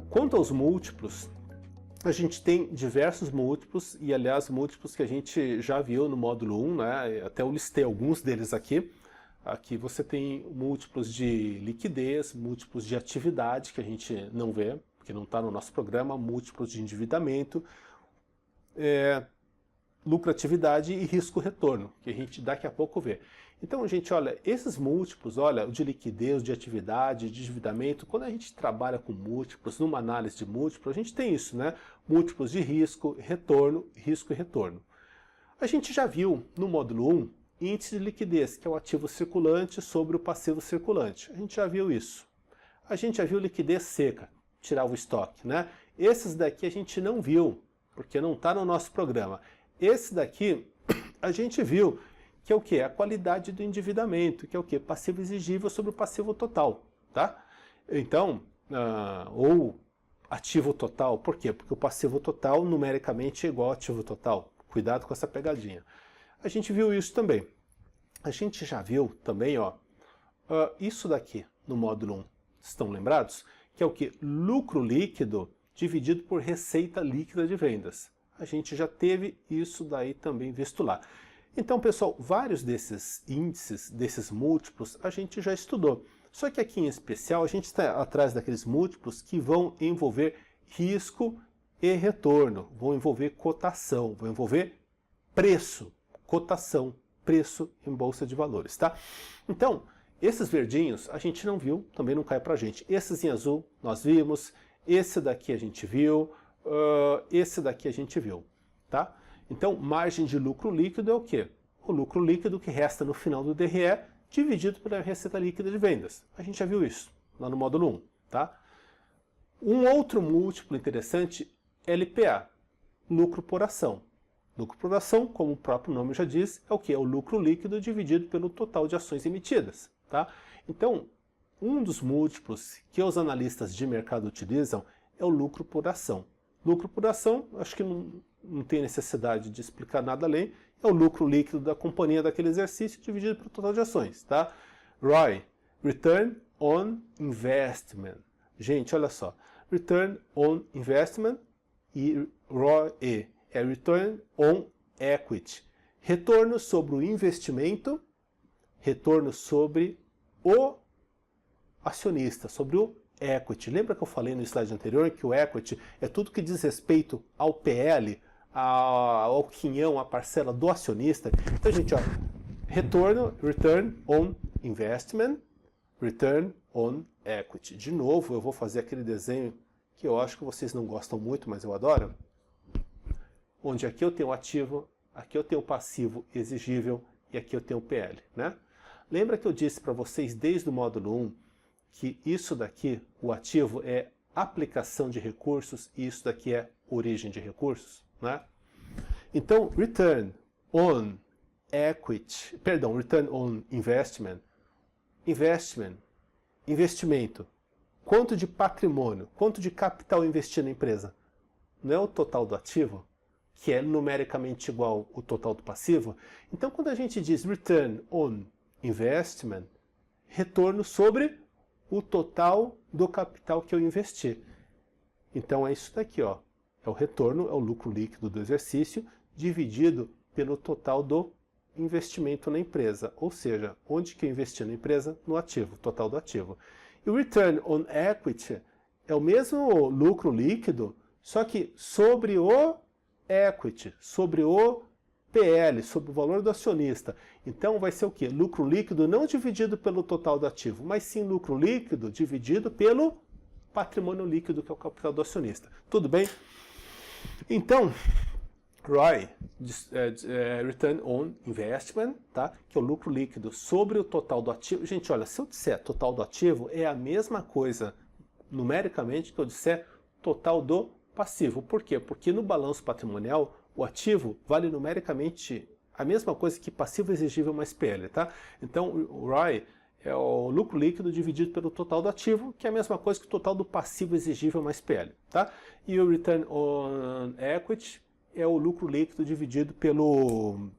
Quanto aos múltiplos, a gente tem diversos múltiplos, e aliás múltiplos que a gente já viu no módulo 1, né? Até eu listei alguns deles aqui. Aqui você tem múltiplos de liquidez, múltiplos de atividade, que a gente não vê, porque não está no nosso programa, múltiplos de endividamento, lucratividade e risco-retorno, que a gente daqui a pouco vê. Então, gente, olha, esses múltiplos, olha, o de liquidez, de atividade, de endividamento, quando a gente trabalha com múltiplos, numa análise de múltiplos, a gente tem isso, né? Múltiplos de risco, retorno, risco e retorno. A gente já viu no módulo 1, índice de liquidez, que é o ativo circulante sobre o passivo circulante. A gente já viu isso. A gente já viu liquidez seca, tirar o estoque, né? Esses daqui a gente não viu, porque não está no nosso programa. Esse daqui a gente viu, que é o que? A qualidade do endividamento, que é o que? Passivo exigível sobre o passivo total, tá? Então, ou ativo total, por quê? Porque o passivo total numericamente é igual ao ativo total. Cuidado com essa pegadinha. A gente viu isso também. A gente já viu também, ó, isso daqui no módulo 1. Estão lembrados? Que é o que? Lucro líquido dividido por receita líquida de vendas. A gente já teve isso daí também visto lá. Então, pessoal, vários desses índices, desses múltiplos, a gente já estudou. Só que aqui em especial, a gente está atrás daqueles múltiplos que vão envolver risco e retorno, vão envolver cotação, vão envolver preço, cotação, preço em bolsa de valores, tá? Então, esses verdinhos a gente não viu, também não cai pra gente. Esses em azul nós vimos, esse daqui a gente viu, esse daqui a gente viu, tá? Então, margem de lucro líquido é o quê? O lucro líquido que resta no final do DRE dividido pela receita líquida de vendas. A gente já viu isso lá no módulo 1, tá? Um outro múltiplo interessante, LPA, lucro por ação. Lucro por ação, como o próprio nome já diz, é o que? É o lucro líquido dividido pelo total de ações emitidas, tá? Então, um dos múltiplos que os analistas de mercado utilizam é o lucro por ação. Lucro por ação, acho que não tem necessidade de explicar nada além, é o lucro líquido da companhia daquele exercício dividido pelo total de ações, tá? ROI, Return on Investment. Gente, olha só, Return on Investment e ROE é Return on Equity. Retorno sobre o investimento, retorno sobre o acionista, sobre o equity. Lembra que eu falei no slide anterior que o equity é tudo que diz respeito ao PL, ao quinhão, à parcela do acionista? Então, gente, ó, retorno, Return on Investment, Return on Equity. De novo, eu vou fazer aquele desenho que eu acho que vocês não gostam muito, mas eu adoro. Onde aqui eu tenho o ativo, aqui eu tenho o passivo exigível e aqui eu tenho o PL, né? Lembra que eu disse para vocês desde o módulo 1 que isso daqui, o ativo, é aplicação de recursos e isso daqui é origem de recursos, né? Então, Return on Equity, perdão, Return on Investment, investimento, quanto de patrimônio, quanto de capital investir na empresa? Não é o total do ativo, que é numericamente igual ao total do passivo? Então, quando a gente diz Return on Investment, retorno sobre o total do capital que eu investi. Então é isso daqui, ó. É o retorno, é o lucro líquido do exercício, dividido pelo total do investimento na empresa. Ou seja, onde que eu investi na empresa? No ativo, total do ativo. E o Return on Equity é o mesmo lucro líquido, só que sobre o equity, sobre o PL, sobre o valor do acionista. Então vai ser o quê? Lucro líquido não dividido pelo total do ativo, mas sim lucro líquido dividido pelo patrimônio líquido, que é o capital do acionista. Tudo bem? Então, ROI, Return on Investment, tá? Que é o lucro líquido sobre o total do ativo. Gente, olha, se eu disser total do ativo, é a mesma coisa numericamente que eu disser total do passivo. Por quê? Porque no balanço patrimonial, o ativo vale numericamente a mesma coisa que passivo exigível mais PL, tá? Então, o ROI é o lucro líquido dividido pelo total do ativo, que é a mesma coisa que o total do passivo exigível mais PL, tá? E o Return on Equity é o lucro líquido dividido pelo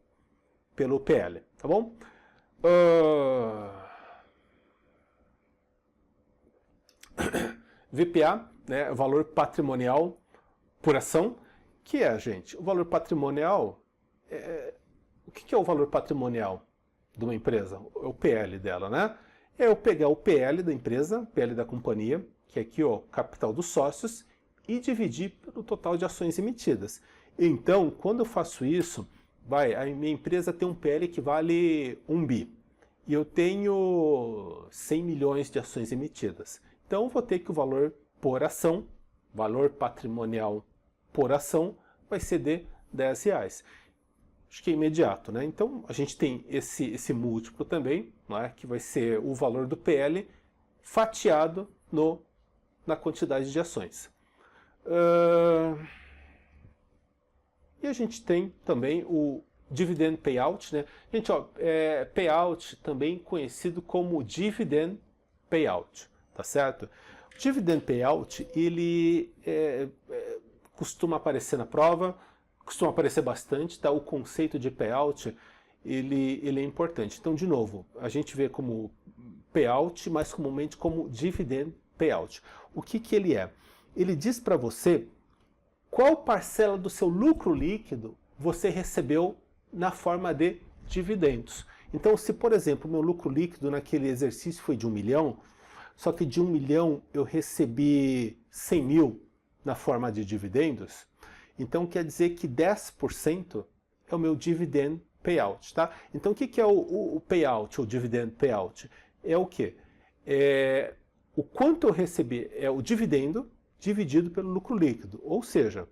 PL, tá bom? VPA, né, o valor patrimonial por ação, que é, gente, o valor patrimonial, o que é o valor patrimonial de uma empresa? É o PL dela, né? É eu pegar o PL da empresa, PL da companhia, que é aqui o capital dos sócios, e dividir pelo total de ações emitidas. Então, quando eu faço isso, a minha empresa tem um PL que vale 1 bi, e eu tenho 100 milhões de ações emitidas. Então, eu vou ter que o valor por ação, valor patrimonial por ação, vai ser de R$10. Acho que é imediato, né? Então, a gente tem esse múltiplo também, não é? Que vai ser o valor do PL fatiado na quantidade de ações. E a gente tem também o dividend payout, né? Gente, ó, payout também conhecido como dividend payout, tá certo? O dividend payout, ele costuma aparecer na prova, costuma aparecer bastante, tá? O conceito de payout, ele é importante. Então, de novo, a gente vê como payout, mais comumente como dividend payout. O que ele é? Ele diz para você qual parcela do seu lucro líquido você recebeu na forma de dividendos. Então, se, por exemplo, meu lucro líquido naquele exercício foi de 1 milhão, só que de 1 milhão eu recebi 100 mil na forma de dividendos, então quer dizer que 10% é o meu dividend payout, tá? Então, o que é o payout, o dividend payout? É o quê? O quanto eu recebi é o dividendo dividido pelo lucro líquido, ou seja,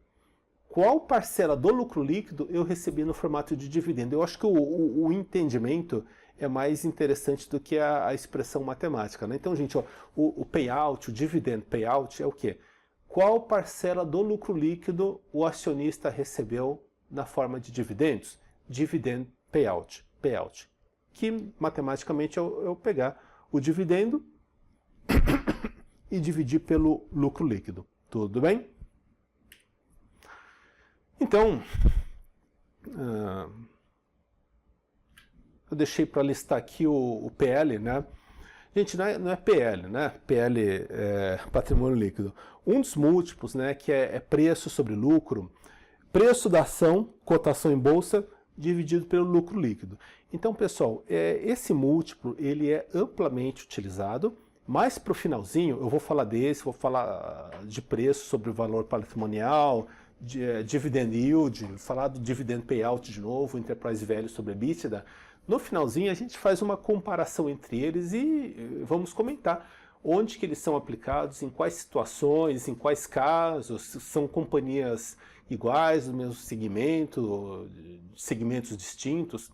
qual parcela do lucro líquido eu recebi no formato de dividendo. Eu acho que o entendimento é mais interessante do que a expressão matemática, né? Então, gente, ó, o payout, o dividend payout é o quê? Qual parcela do lucro líquido o acionista recebeu na forma de dividendos? Dividend payout, que matematicamente é eu pegar o dividendo e dividir pelo lucro líquido. Tudo bem? Então, eu deixei para listar aqui o PL, né? Gente, não é PL, né? PL é patrimônio líquido. Um dos múltiplos, né, que é preço sobre lucro, preço da ação, cotação em bolsa, dividido pelo lucro líquido. Então, pessoal, esse múltiplo ele é amplamente utilizado. Mais para o finalzinho, eu vou falar vou falar de preço sobre o valor patrimonial, dividend yield, falar do dividend payout de novo, enterprise value sobre EBITDA. No finalzinho a gente faz uma comparação entre eles e vamos comentar onde que eles são aplicados, em quais situações, em quais casos, se são companhias iguais, do mesmo segmento, segmentos distintos,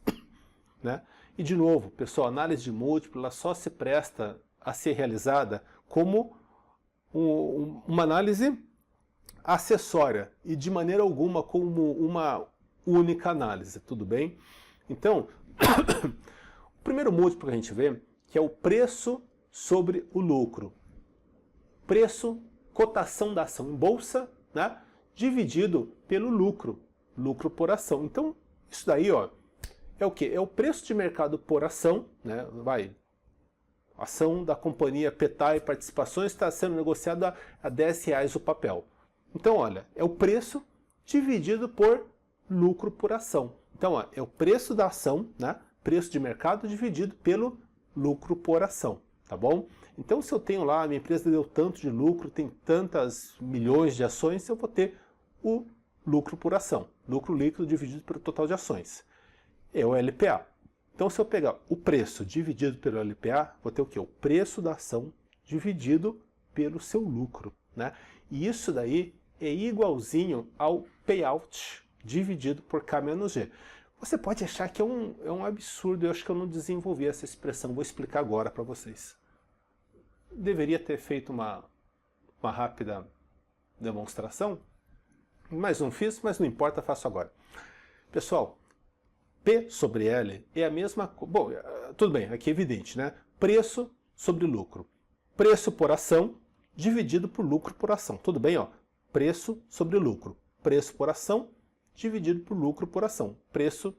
né? E de novo, pessoal, a análise de múltiplo ela só se presta a ser realizada como uma análise acessória e de maneira alguma como uma única análise, tudo bem? Então, o primeiro múltiplo que a gente vê, que é o preço sobre o lucro. Preço, cotação da ação em bolsa, né, dividido pelo lucro, lucro por ação. Então, isso daí, ó, é o quê? É o preço de mercado por ação, né, ação da companhia Petai Participações está sendo negociada a R$10 o papel. Então, olha, é o preço dividido por lucro por ação. Então, ó, é o preço da ação, né? Preço de mercado dividido pelo lucro por ação, tá bom? Então, se eu tenho lá, a minha empresa deu tanto de lucro, tem tantas milhões de ações, eu vou ter o lucro por ação. Lucro líquido dividido pelo total de ações. É o LPA. Então, se eu pegar o preço dividido pelo LPA, vou ter o quê? O preço da ação dividido pelo seu lucro, né? E isso daí é igualzinho ao payout dividido por K menos G. Você pode achar que é um absurdo, eu acho que eu não desenvolvi essa expressão, vou explicar agora para vocês. Deveria ter feito uma rápida demonstração, mas não fiz, mas não importa, faço agora. Pessoal, P sobre L é a mesma coisa. Bom, tudo bem, aqui é evidente, né? Preço sobre lucro. Preço por ação dividido por lucro por ação. Tudo bem, ó? Preço sobre lucro. Preço por ação dividido por lucro por ação. Preço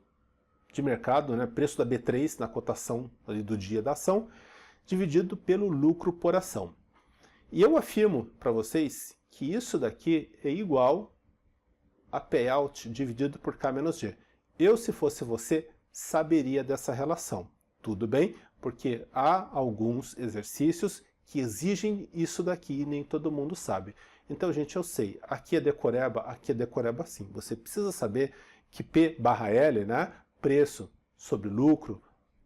de mercado, né? Preço da B3 na cotação ali do dia da ação, dividido pelo lucro por ação. E eu afirmo para vocês que isso daqui é igual a payout dividido por K menos G. Eu, se fosse você, saberia dessa relação. Tudo bem? Porque há alguns exercícios que exigem isso daqui e nem todo mundo sabe. Então, gente, eu sei, aqui é decoreba sim. Você precisa saber que P barra L, né, preço sobre lucro,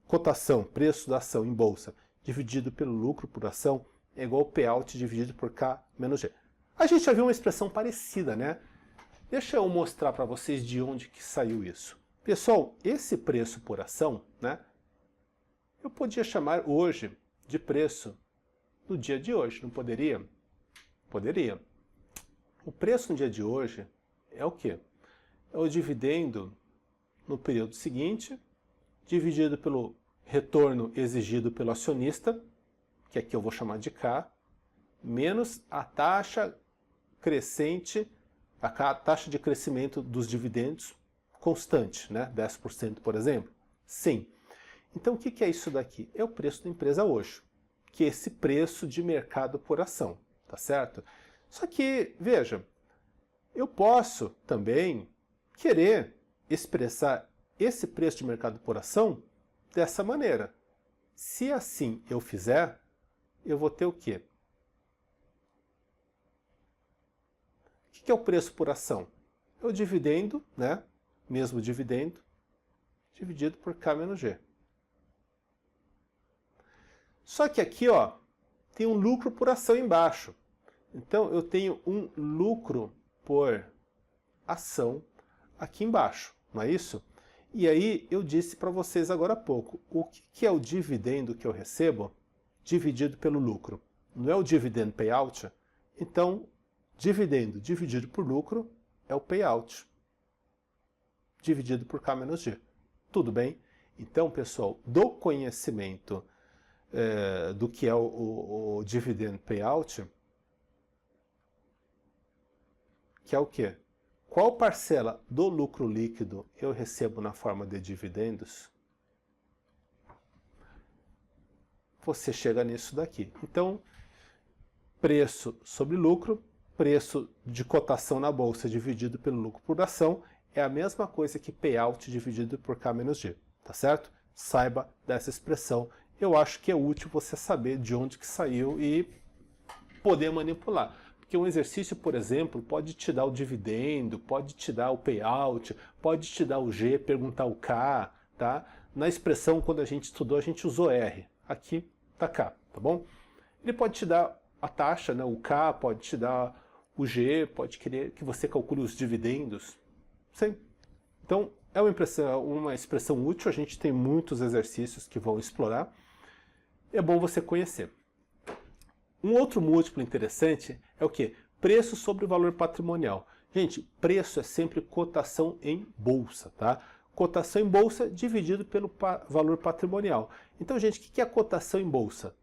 cotação, preço da ação em bolsa, dividido pelo lucro por ação, é igual ao payout dividido por K menos G. A gente já viu uma expressão parecida, né? Deixa eu mostrar para vocês de onde que saiu isso. Pessoal, esse preço por ação, né, eu podia chamar hoje de preço no dia de hoje, não poderia? Poderia. O preço no dia de hoje é o quê? É o dividendo no período seguinte, dividido pelo retorno exigido pelo acionista, que aqui eu vou chamar de K, menos a taxa crescente, a taxa de crescimento dos dividendos constante, né? 10%, por exemplo. Sim. Então, o que é isso daqui? É o preço da empresa hoje, que é esse preço de mercado por ação, tá certo? Só que, veja, eu posso também querer expressar esse preço de mercado por ação dessa maneira. Se assim eu fizer, eu vou ter o quê? O que é o preço por ação? É o dividendo, né? Mesmo dividendo, dividido por K menos G. Só que aqui, ó, tem um lucro por ação embaixo. Então, eu tenho um lucro por ação aqui embaixo, não é isso? E aí, eu disse para vocês agora há pouco, o que é o dividendo que eu recebo dividido pelo lucro? Não é o dividend payout? Então, dividendo dividido por lucro é o payout, dividido por K menos G. Tudo bem? Então, pessoal, do conhecimento do que é o dividend payout, que é o quê? Qual parcela do lucro líquido eu recebo na forma de dividendos? Você chega nisso daqui. Então, preço sobre lucro, preço de cotação na bolsa dividido pelo lucro por ação, é a mesma coisa que payout dividido por K menos G, tá certo? Saiba dessa expressão. Eu acho que é útil você saber de onde que saiu e poder manipular. Porque um exercício, por exemplo, pode te dar o dividendo, pode te dar o payout, pode te dar o G, perguntar o K, tá? Na expressão, quando a gente estudou, a gente usou R. Aqui tá K, tá bom? Ele pode te dar a taxa, né, o K, pode te dar o G, pode querer que você calcule os dividendos. Sim. Então, é uma expressão útil, a gente tem muitos exercícios que vão explorar. É bom você conhecer. Um outro múltiplo interessante é o quê? Preço sobre o valor patrimonial. Gente, preço é sempre cotação em bolsa, tá? Cotação em bolsa dividido pelo valor patrimonial. Então, gente, o que é a cotação em bolsa?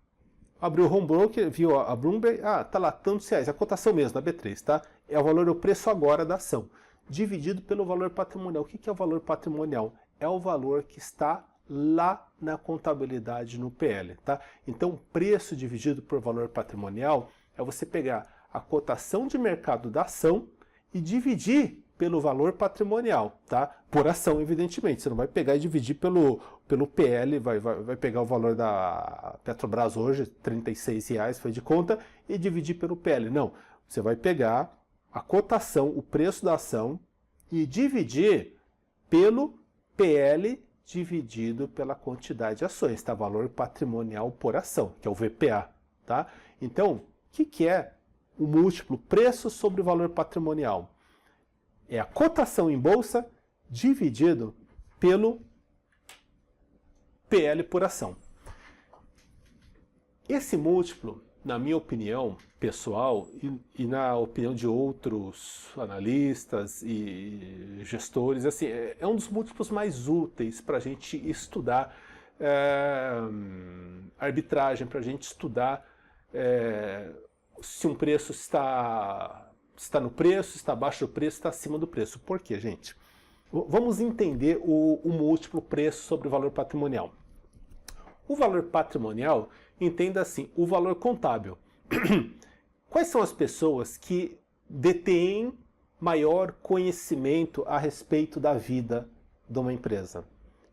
Abriu o home broker, viu a Bloomberg, tá lá tantos reais, a cotação mesmo, da B3, tá? É o valor, o preço agora da ação, dividido pelo valor patrimonial. O que é o valor patrimonial? É o valor que está lá na contabilidade no PL, tá? Então, preço dividido por valor patrimonial é você pegar a cotação de mercado da ação e dividir pelo valor patrimonial, tá? Por ação, evidentemente. Você não vai pegar e dividir pelo PL, vai pegar o valor da Petrobras hoje, R$36, foi de conta, e dividir pelo PL. Não, você vai pegar a cotação, o preço da ação, e dividir pelo PL dividido pela quantidade de ações, tá? Valor patrimonial por ação, que é o VPA, tá? Então, o que é o múltiplo preço sobre o valor patrimonial? É a cotação em bolsa dividido pelo PL por ação. Esse múltiplo, na minha opinião pessoal e na opinião de outros analistas e gestores, assim, é um dos múltiplos mais úteis para a gente estudar arbitragem, para a gente estudar se um preço está no preço, está abaixo do preço, está acima do preço. Por quê, gente? Vamos entender o múltiplo preço sobre o valor patrimonial. O valor patrimonial, entenda assim, o valor contábil. Quais são as pessoas que detêm maior conhecimento a respeito da vida de uma empresa?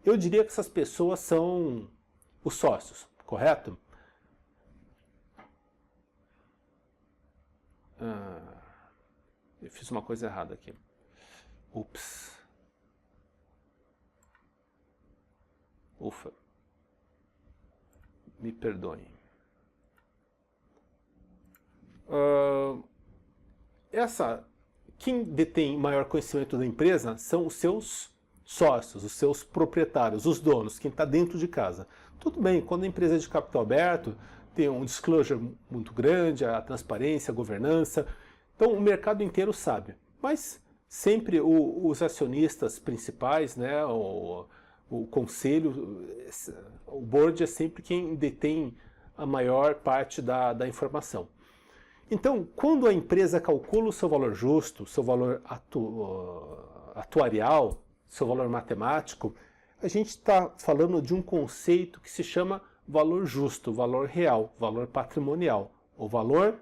Eu diria que essas pessoas são os sócios, correto? Eu fiz uma coisa errada aqui. Ups. Ufa. Me perdoem. Quem detém maior conhecimento da empresa são os seus sócios, os seus proprietários, os donos, quem está dentro de casa. Tudo bem, quando a empresa é de capital aberto, tem um disclosure muito grande, a transparência, a governança, então o mercado inteiro sabe. Mas sempre os acionistas principais, né, o conselho, o board é sempre quem detém a maior parte da informação. Então, quando a empresa calcula o seu valor justo, seu valor atuarial, seu valor matemático, a gente está falando de um conceito que se chama valor justo, valor real, valor patrimonial, o valor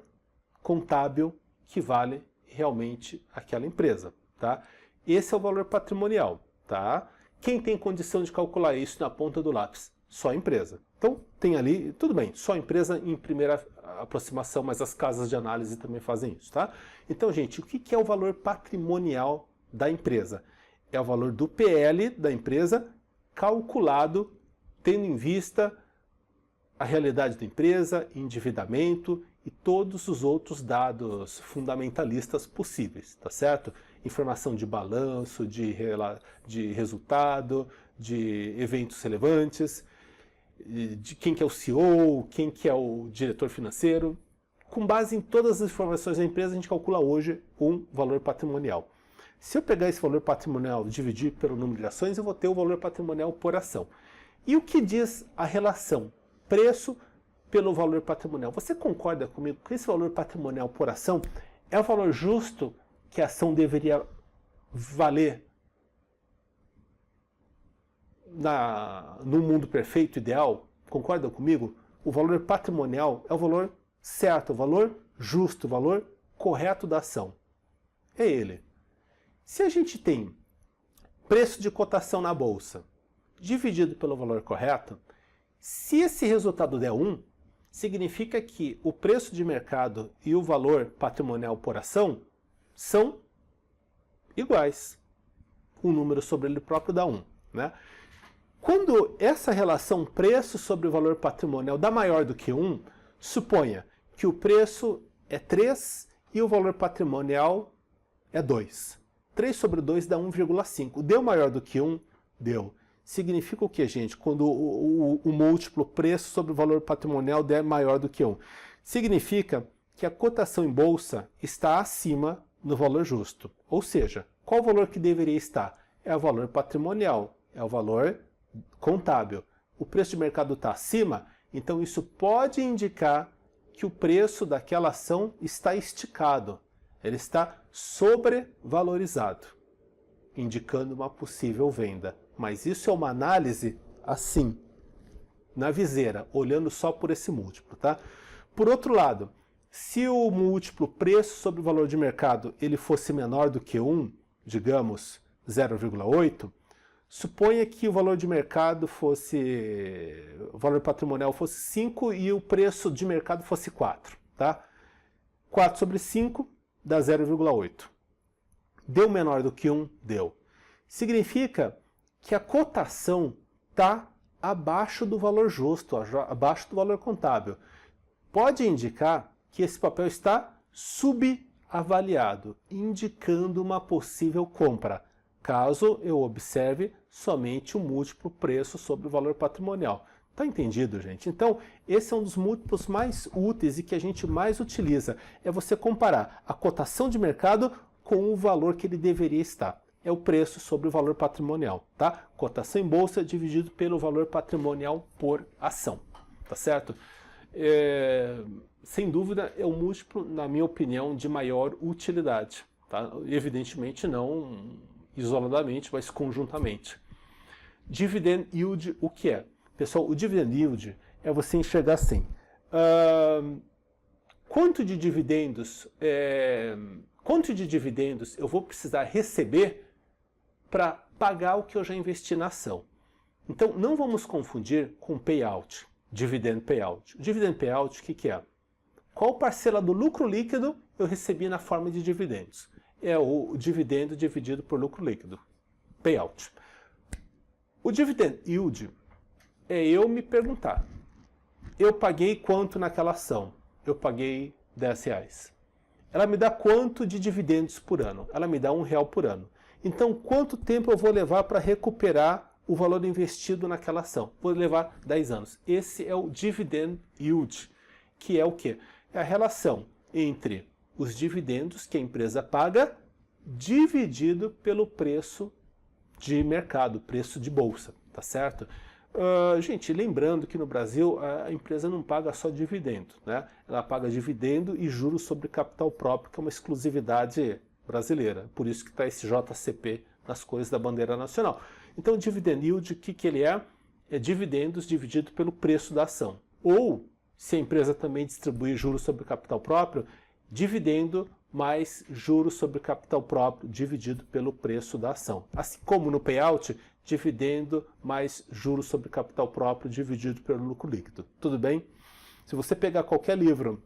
contábil que vale realmente aquela empresa, tá? Esse é o valor patrimonial, tá? Quem tem condição de calcular isso na ponta do lápis? Só a empresa. Então, tem ali, tudo bem, só a empresa em primeira aproximação, mas as casas de análise também fazem isso, tá? Então, gente, o que é o valor patrimonial da empresa? É o valor do PL da empresa calculado tendo em vista a realidade da empresa, endividamento e todos os outros dados fundamentalistas possíveis, tá certo? Informação de balanço, de resultado, de eventos relevantes, de quem que é o CEO, quem que é o diretor financeiro. Com base em todas as informações da empresa, a gente calcula hoje um valor patrimonial. Se eu pegar esse valor patrimonial e dividir pelo número de ações, eu vou ter o valor patrimonial por ação. E o que diz a relação preço pelo valor patrimonial? Você concorda comigo que esse valor patrimonial por ação é o valor justo que a ação deveria valer no mundo perfeito, ideal? Concorda comigo? O valor patrimonial é o valor certo, o valor justo, o valor correto da ação. É ele. Se a gente tem preço de cotação na bolsa dividido pelo valor correto, se esse resultado der 1, significa que o preço de mercado e o valor patrimonial por ação são iguais. O número sobre ele próprio dá 1, né? Quando essa relação preço sobre o valor patrimonial dá maior do que 1, suponha que o preço é 3 e o valor patrimonial é 2. 3 sobre 2 dá 1,5. Deu maior do que 1? Deu. Significa o que, gente? Quando o múltiplo preço sobre o valor patrimonial der maior do que 1. Significa que a cotação em bolsa está acima do valor justo. Ou seja, qual o valor que deveria estar? É o valor patrimonial, é o valor contábil. O preço de mercado está acima, então isso pode indicar que o preço daquela ação está esticado. Ele está sobrevalorizado, indicando uma possível venda. Mas isso é uma análise assim, na viseira, olhando só por esse múltiplo, tá? Por outro lado, se o múltiplo preço sobre o valor de mercado ele fosse menor do que 1, digamos 0,8, suponha que o valor de mercado fosse, o valor patrimonial fosse 5 e o preço de mercado fosse 4, tá? 4 sobre 5 dá 0,8. Deu menor do que 1? Deu. Significa que a cotação está abaixo do valor justo, abaixo do valor contábil. Pode indicar que esse papel está subavaliado, indicando uma possível compra, caso eu observe somente o múltiplo preço sobre o valor patrimonial. Tá entendido, gente? Então, esse é um dos múltiplos mais úteis e que a gente mais utiliza. É você comparar a cotação de mercado com o valor que ele deveria estar. É o preço sobre o valor patrimonial, tá? Cotação em bolsa dividido pelo valor patrimonial por ação, tá certo? Sem dúvida, é um múltiplo, na minha opinião, de maior utilidade, tá? Evidentemente não isoladamente, mas conjuntamente. Dividend yield, o que é? Pessoal, o dividend yield é você enxergar assim. quanto de dividendos eu vou precisar receber para pagar o que eu já investi na ação. Então, não vamos confundir com payout, dividend payout. O dividend payout, o que é? Qual parcela do lucro líquido eu recebi na forma de dividendos? É o dividendo dividido por lucro líquido, payout. O dividend yield é eu me perguntar, eu paguei quanto naquela ação? Eu paguei R$10. Ela me dá quanto de dividendos por ano? Ela me dá R$1 por ano. Então, quanto tempo eu vou levar para recuperar o valor investido naquela ação? Vou levar 10 anos. Esse é o dividend yield, que é o quê? É a relação entre os dividendos que a empresa paga dividido pelo preço de mercado, preço de bolsa, tá certo? Gente, lembrando que no Brasil a empresa não paga só dividendo, né? Ela paga dividendo e juros sobre capital próprio, que é uma exclusividade brasileira. Por isso que está esse JCP nas cores da bandeira nacional. Então, o dividend yield, o que ele é? É dividendos dividido pelo preço da ação. Ou, se a empresa também distribuir juros sobre capital próprio, dividendo mais juros sobre capital próprio dividido pelo preço da ação. Assim como no payout, dividendo mais juros sobre capital próprio dividido pelo lucro líquido. Tudo bem? Se você pegar qualquer livro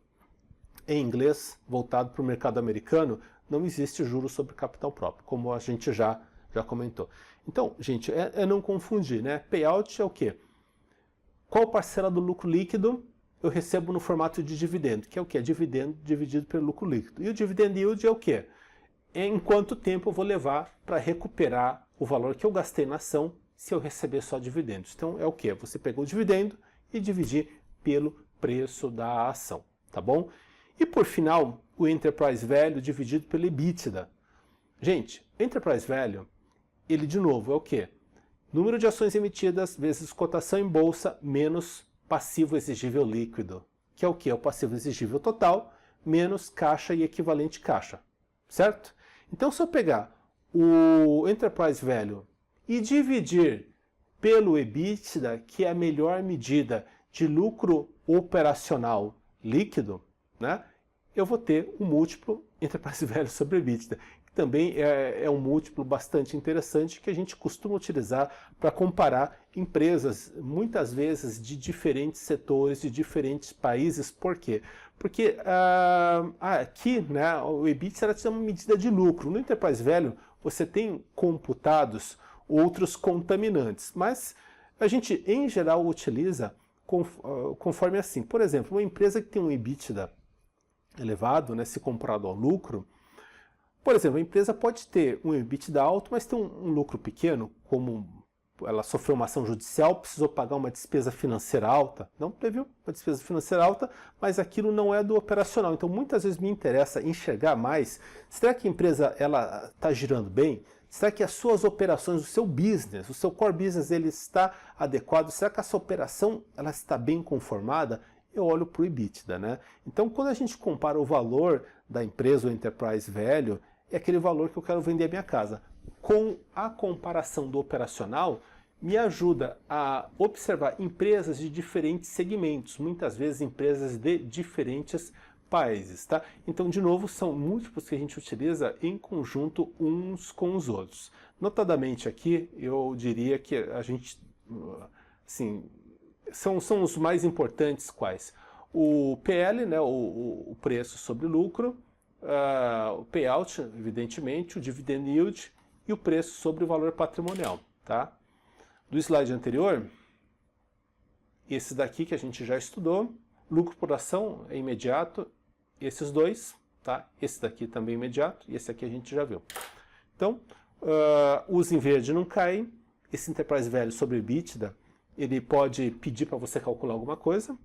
em inglês voltado para o mercado americano, não existe juros sobre capital próprio, como a gente já comentou. Então, gente, é não confundir, né? Payout é o quê? Qual parcela do lucro líquido eu recebo no formato de dividendo, que é o quê? Dividendo dividido pelo lucro líquido. E o dividend yield é o quê? É em quanto tempo eu vou levar para recuperar o valor que eu gastei na ação se eu receber só dividendos. Então é o quê? Você pegou o dividendo e dividir pelo preço da ação, tá bom? E por final, o Enterprise Value dividido pelo EBITDA. Gente, Enterprise Value, ele de novo é o quê? Número de ações emitidas vezes cotação em bolsa menos passivo exigível líquido, que é o quê? É o passivo exigível total menos caixa e equivalente caixa, certo? Então, se eu pegar o Enterprise Value e dividir pelo EBITDA, que é a melhor medida de lucro operacional líquido, né, eu vou ter um múltiplo Enterprise Value sobre EBITDA, que também é um múltiplo bastante interessante que a gente costuma utilizar para comparar empresas, muitas vezes de diferentes setores, de diferentes países. Por quê? Porque aqui, né, o EBITDA é uma medida de lucro. No Enterprise Value, você tem computados outros contaminantes, mas a gente, em geral, utiliza conforme assim. Por exemplo, uma empresa que tem um EBITDA elevado, né, se comparado ao lucro, por exemplo, a empresa pode ter um EBITDA alto, mas tem um lucro pequeno, como ela sofreu uma ação judicial, precisou pagar uma despesa financeira alta. Não teve uma despesa financeira alta, mas aquilo não é do operacional. Então, muitas vezes me interessa enxergar mais, será que a empresa está girando bem? Será que as suas operações, o seu business, o seu core business, ele está adequado? Será que essa operação ela está bem conformada? Eu olho para o EBITDA, né? Então, quando a gente compara o valor da empresa, o Enterprise Value, é aquele valor que eu quero vender a minha casa. Com a comparação do operacional, me ajuda a observar empresas de diferentes segmentos, muitas vezes empresas de diferentes países, tá? Então, de novo, são múltiplos que a gente utiliza em conjunto uns com os outros. Notadamente aqui, eu diria que a gente, assim, são os mais importantes quais? O PL, né, o preço sobre lucro, o payout, evidentemente, o dividend yield e o preço sobre o valor patrimonial, tá? Do slide anterior, esse daqui que a gente já estudou, lucro por ação é imediato, esses dois, tá? Esse daqui também é imediato e esse aqui a gente já viu. Então, os em verde não caem, esse Enterprise Value sobre EBITDA, ele pode pedir para você calcular alguma coisa,